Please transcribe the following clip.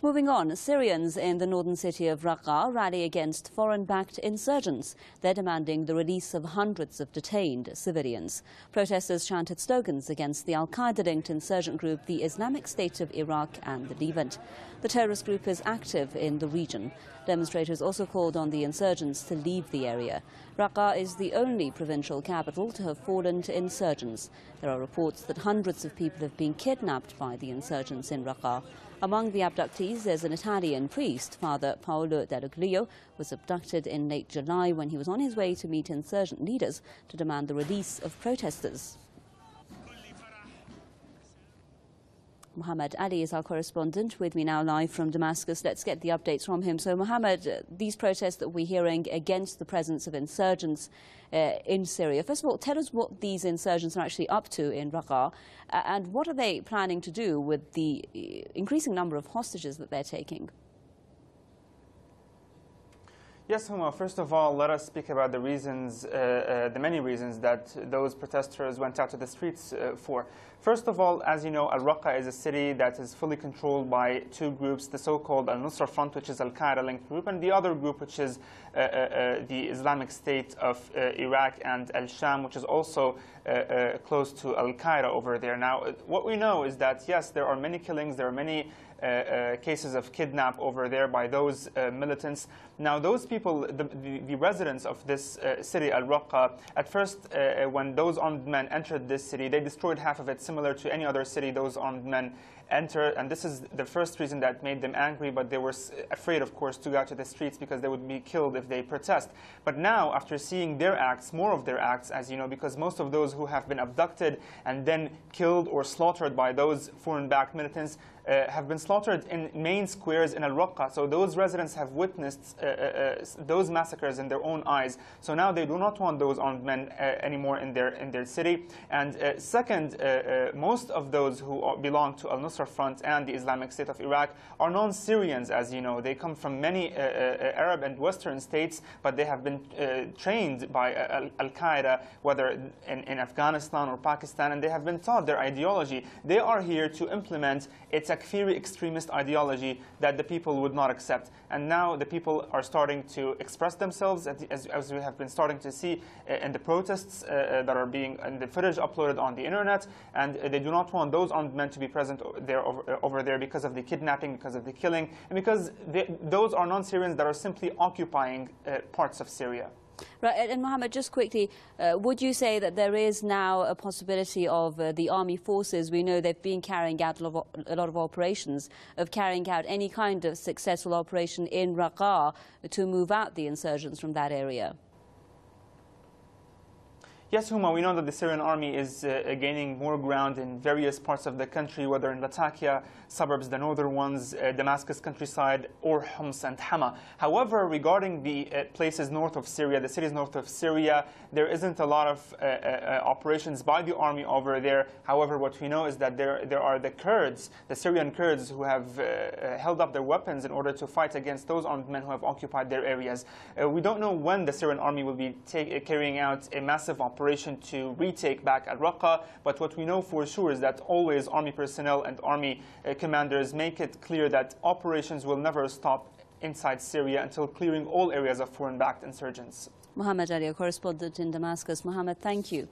Moving on, Syrians in the northern city of Raqqa rally against foreign-backed insurgents. They're demanding the release of hundreds of detained civilians. Protesters chanted slogans against the al-Qaeda-linked insurgent group, the Islamic State of Iraq and the Levant. The terrorist group is active in the region. Demonstrators also called on the insurgents to leave the area. Raqqa is the only provincial capital to have fallen to insurgents. There are reports that hundreds of people have been kidnapped by the insurgents in Raqqa. Among the abductees, there's an Italian priest. Father Paolo Dellaglio was abducted in late July when he was on his way to meet insurgent leaders to demand the release of protesters. Mohammed Ali is our correspondent, with me now live from Damascus. Let's get the updates from him. So, Mohammed, these protests that we're hearing against the presence of insurgents in Syria, first of all, tell us what these insurgents are actually up to in Raqqa, and what are they planning to do with the increasing number of hostages that they're taking? Yes, Huma. First of all, let us speak about the reasons, the many reasons that those protesters went out to the streets for. First of all, as you know, Raqqa is a city that is fully controlled by two groups, the so-called Al-Nusra Front, which is Al-Qaeda-linked group, and the other group, which is the Islamic State of Iraq and Al-Sham, which is also close to Al-Qaeda over there. Now, what we know is that, yes, there are many killings, there are many cases of kidnap over there by those militants. Now, those people, the residents of this city, Al-Raqqa, at first, when those armed men entered this city, they destroyed half of it, similar to any other city those armed men enter, and this is the first reason that made them angry, but they were afraid, of course, to go out to the streets because they would be killed if they protest. But now, after seeing their acts, more of their acts, as you know, because most of those who have been abducted and then killed or slaughtered by those foreign-backed militants have been slaughtered in main squares in Al-Raqqa. So those residents have witnessed those massacres in their own eyes. So now they do not want those armed men anymore in their city. And second, most of those who belong to Al-Nusra Front and the Islamic State of Iraq are non-Syrians, as you know. They come from many Arab and Western states, but they have been trained by Al-Qaeda, whether in Afghanistan or Pakistan, and they have been taught their ideology. They are here to implement a Takfiri extremist ideology that the people would not accept. And now the people are starting to express themselves, as we have been starting to see in the protests that are being, and the footage uploaded on the internet, and they do not want those armed men to be present there over there because of the kidnapping, because of the killing, and because those are non-Syrians that are simply occupying parts of Syria. Right, and Mohammed, just quickly, would you say that there is now a possibility of the army forces, we know they've been carrying out a lot of operations, of carrying out any kind of successful operation in Raqqa to move out the insurgents from that area? Yes, Huma, we know that the Syrian army is gaining more ground in various parts of the country, whether in Latakia suburbs, the northern ones, Damascus countryside, or Homs and Hama. However, regarding the places north of Syria, the cities north of Syria, there isn't a lot of operations by the army over there. However, what we know is that there are the Kurds, the Syrian Kurds, who have held up their weapons in order to fight against those armed men who have occupied their areas. We don't know when the Syrian army will be carrying out a massive operation to retake back Al-Raqqa, but what we know for sure is that always army personnel and army commanders make it clear that operations will never stop inside Syria until clearing all areas of foreign-backed insurgents. Mohammed Ali, a correspondent in Damascus. Mohammed, thank you.